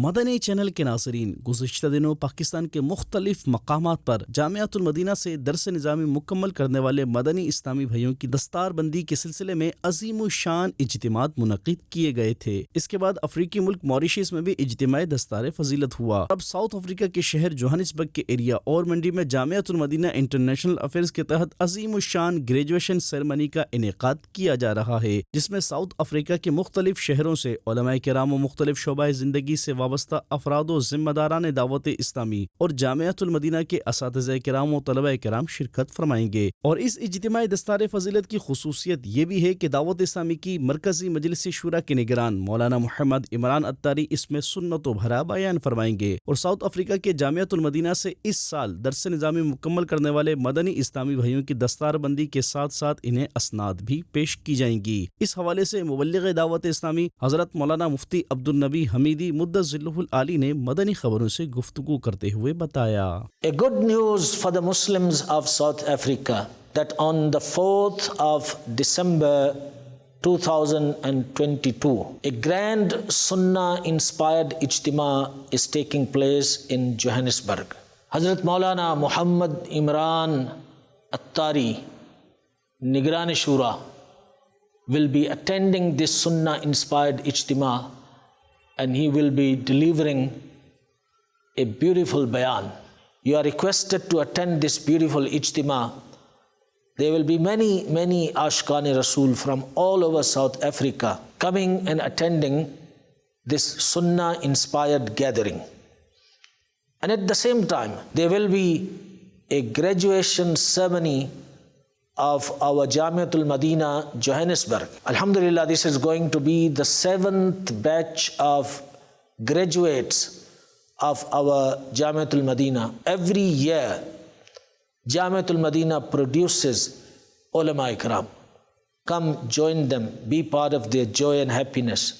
مدنی channel کے ناظرین، گزشتہ دنوں پاکستان کے مختلف مقامات پر جامعۃ المدینہ سے درس نظامی مکمل کرنے والے مدنی اسلامی بھائیوں کی دستار بندی کے سلسلے میں عظیم الشان اجتماعات منعقد کیے گئے تھے۔ اس کے بعد افریقی ملک موریشیس میں بھی اجتماع-دستار-فضیلت ہوا۔ اب ساؤتھ افریقہ کے شہر جوہانسبرگ کے ایریا اور منڈی میں جامعۃ المدینہ انٹرنیشنل افیئرز کے تحت عظیم الشان گریجویشن سیریمنی کا انعقاد کیا جا رہا ہے، جس میں ساؤتھ افریقہ کے مختلف شہروں سے علماء کرام و مختلف شعبۂ زندگی سے وابستہ افراد و ذمہ داران دعوت اسلامی اور جامعۃ المدینہ کے اساتذہ کرام و طلبہ کرام شرکت فرمائیں گے۔ اور اس اجتماع دستار فضیلت کی خصوصیت یہ بھی ہے کہ دعوت اسلامی کی مرکزی مجلس شورا کے نگران مولانا محمد عمران عطاری اس میں سنت و بھرا بیان فرمائیں گے، اور ساؤتھ افریقہ کے جامعۃ المدینہ سے اس سال درس نظامی مکمل کرنے والے مدنی اسلامی بھائیوں کی دستار بندی کے ساتھ ساتھ انہیں اسناد بھی پیش کی جائیں گی۔ اس حوالے سے مبلغ دعوت اسلامی حضرت مولانا مفتی عبدالنبی حمیدی مدثر ذلہ العالی نے مدنی خبروں سے گفتگو کرتے ہوئے بتایا: A good news for the Muslims of South Africa that on the 4th of December 2022, a grand Sunnah-inspired Ijtima is taking place in Johannesburg. Hazrat Maulana Muhammad Imran Attari, Nigran Shura, will be attending this Sunnah-inspired Ijtima, and he will be delivering a beautiful bayan. You are requested to attend this beautiful Ijtima. There will be many Ashqan-e Rasool from all over South Africa coming and attending this Sunnah-inspired gathering. And at the same time, there will be a graduation ceremony of our Jamiatul Madina Johannesburg. Alhamdulillah, this is going to be the 7th batch of graduates of our Jamiatul Madina. Every year, Jamiatul Madina produces ulama ikram. Come join them, be part of their joy and happiness.